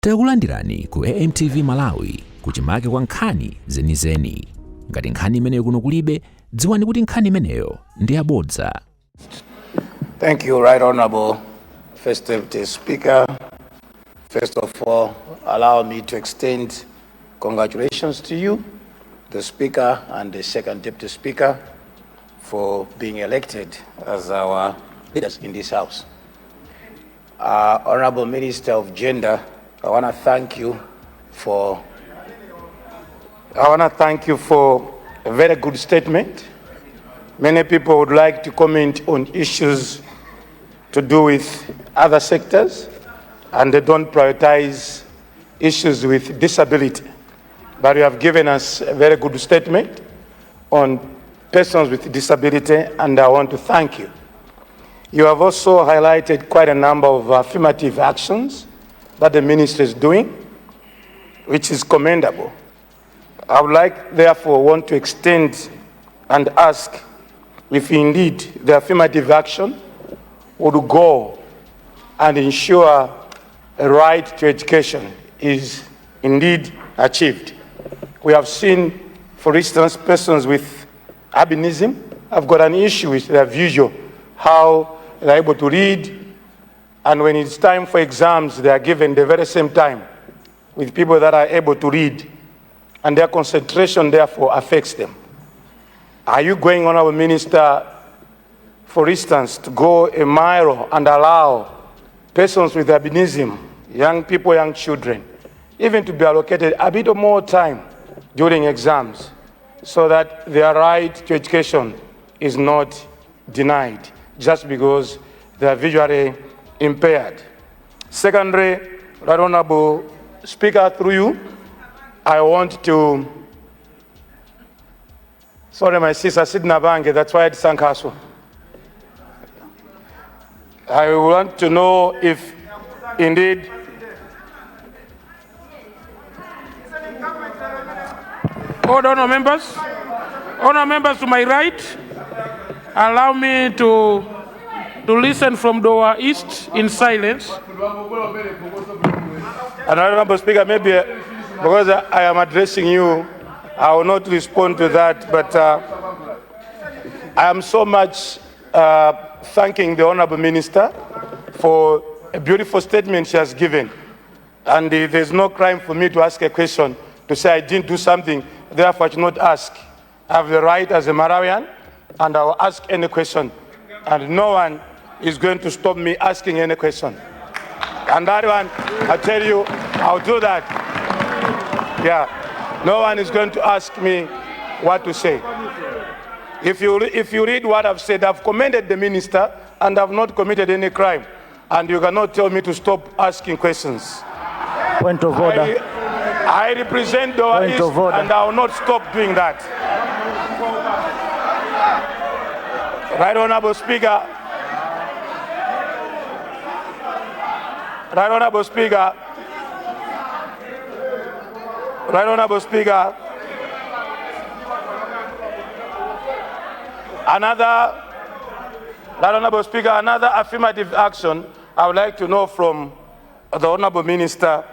Takulandirani ku AMTV Malawi kuchimake kwa nkhani zenizeni. Ngati nkhani imeneyo kuno kulibe, dziwani kuti nkhani imeneyo ndi yabodza. Thank you, Right Honorable First Deputy Speaker. First of all, allow me to extend congratulations to you, the Speaker and the Second Deputy Speaker, for being elected as our leaders in this House. Honorable Minister of Gender, I want to thank you for a very good statement. Many people would like to comment on issues to do with other sectors, and they don't prioritize issues with disability. But you have given us a very good statement on persons with disability, and I want to thank you. You have also highlighted quite a number of affirmative actions that the ministry is doing, which is commendable. I would like, therefore, want to extend and ask if indeed the affirmative action would go and ensure a right to education is indeed achieved. We have seen, for instance, persons with albinism have got an issue with their visual, how they're able to read, and when it's time for exams, they are given the very same time with people that are able to read, and their concentration therefore affects them. Are you going, Honorable Minister, for instance, to go a mile and allow persons with albinism, young people, young children, even to be allocated a bit more time during exams so that their right to education is not denied just because they are visually impaired? Secondly, Right Honorable Speaker, through you, I want to, sorry, my sister Sidna Bange, that's why I sang her so. I want to know if indeed Honor members to my right, allow me to listen from Doha East in silence. And Honorable Speaker, maybe because I am addressing you, I will not respond to that, but I am so much thanking the Honorable Minister for a beautiful statement she has given. And there's no crime for me to ask a question, to say I didn't do something, therefore I should not ask. I have the right as a Malawian, and I will ask any question. And no one is going to stop me asking any question. And that one, I tell you, I'll do that. Yeah, no one is going to ask me what to say. If you read what I've said, I've commended the minister and I've not committed any crime. And you cannot tell me to stop asking questions. Point of order. I represent Doha East and I will not stop doing that. Right Honorable Speaker. Right Honorable Speaker. Right Honorable Speaker. Another affirmative action I would like to know from the Honorable Minister,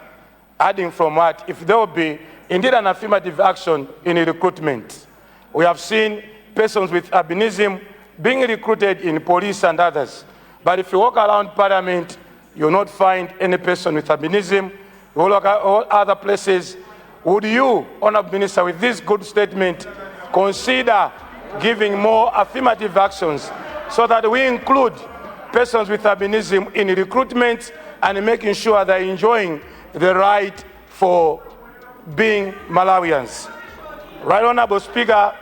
adding from what, if there will be indeed an affirmative action in recruitment. We have seen persons with albinism being recruited in police and others. But if you walk around Parliament, you will not find any person with albinism. You will look at all other places. Would you, Honorable Minister, with this good statement, consider giving more affirmative actions so that we include persons with albinism in recruitment and making sure they're enjoying the right for being Malawians? Right Honorable Speaker,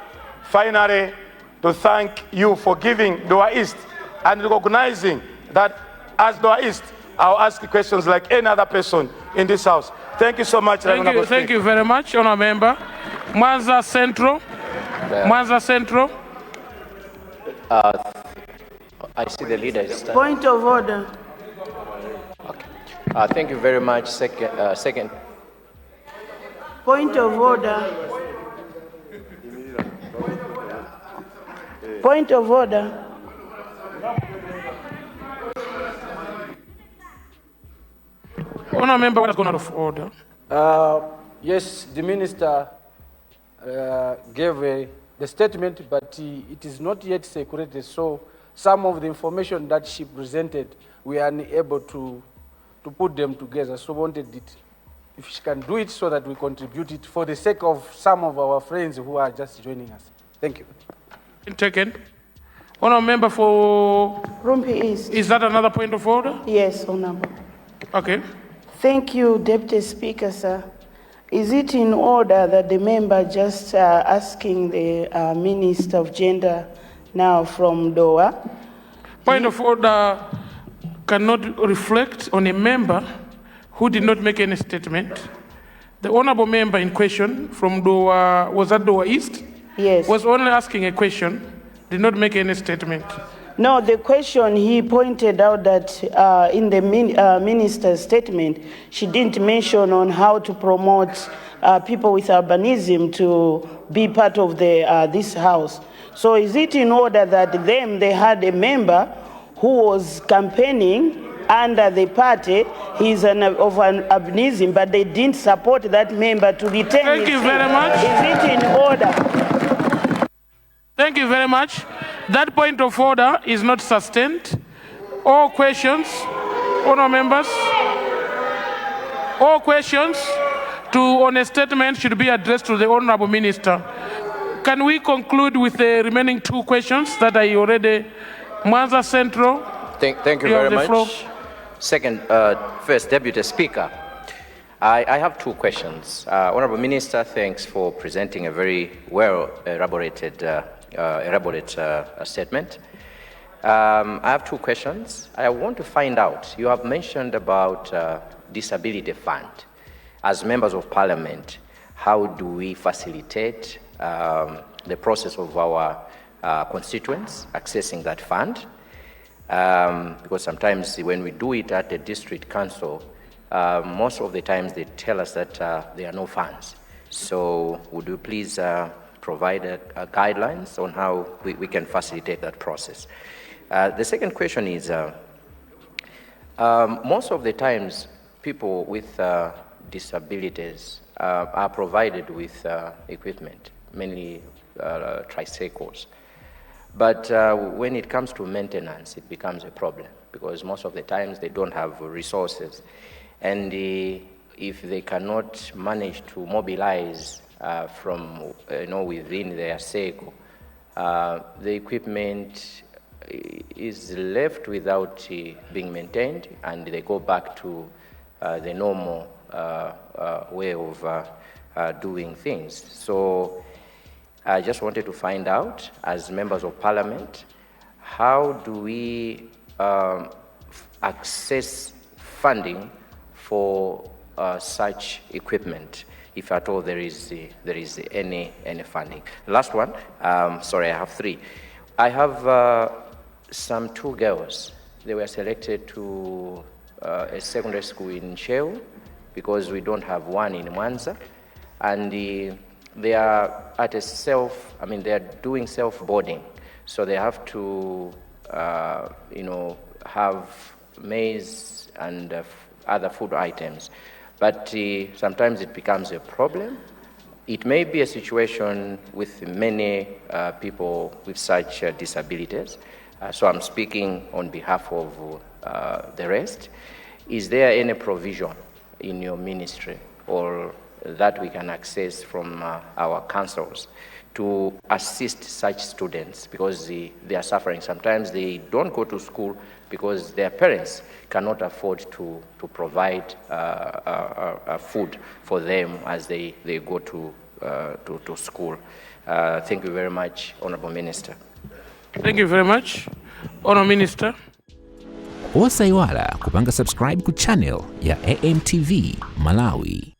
finally, to thank you for giving Doha East and recognizing that as Doha East, I'll ask questions like any other person in this House. Thank you so much. Thank you very much, Honour Member. Mwanza Central. Mwanza Central. I see the leader is standing. Point of order. Okay. Thank you very much. Second. Point of order. Point of order. Honourable member, what has gone out of order? Yes, the minister gave the statement, but it is not yet circulated. So some of the information that she presented, we are unable to put them together. So wanted it, if she can do it so that we contribute it for the sake of some of our friends who are just joining us. Thank you. Taken. Honourable member for Rumpi East. Is that another point of order? Yes, Honourable. Okay. Thank you, Deputy Speaker, sir. Is it in order that the member just asking the Minister of Gender now from Doha? Point of order cannot reflect on a member who did not make any statement. The honourable member in question from Doha, was that Doha East? Yes. Was only asking a question, did not make any statement. No, the question, he pointed out that in the minister's statement, she didn't mention on how to promote people with albinism to be part of this house. So is it in order that they had a member who was campaigning under the party, he's of an albinism, but they didn't support that member to retain Thank you very much. Is it in order? Thank you very much. That point of order is not sustained. All questions, honourable members, all questions on a statement should be addressed to the honourable minister. Can we conclude with the remaining two questions that I already, Mwanza Central? Thank you very much. Second, first, Deputy Speaker, I have two questions. Honourable Minister, thanks for presenting a very well elaborated statement. I have two questions. I want to find out, you have mentioned about disability fund. As members of parliament, how do we facilitate the process of our constituents accessing that fund? Because sometimes when we do it at the district council, most of the times they tell us that there are no funds. So would you please provide guidelines on how we can facilitate that process? The second question is, most of the times people with disabilities are provided with equipment, mainly tricycles. But when it comes to maintenance, it becomes a problem because most of the times they don't have resources. And if they cannot manage to mobilize from within their circle, the equipment is left without being maintained, and they go back to the normal way of doing things. So I just wanted to find out, as members of parliament, how do we access funding for such equipment, if at all there is any funding? Last one, sorry, I have three. I have some two girls. They were selected to a secondary school in Sheu because we don't have one in Mwanza, and they are at a they are doing self-boarding, so they have to, have maize and other food items. But sometimes it becomes a problem. It may be a situation with many people with such disabilities. So I'm speaking on behalf of the rest. Is there any provision in your ministry or that we can access from our councils to assist such students, because they are suffering? Sometimes they don't go to school because their parents cannot afford to provide food for them as they go to school. Thank you very much, Honourable Minister. Thank you very much, Honourable Minister. Osaiwala kupanga subscribe ku channel ya AMTV Malawi.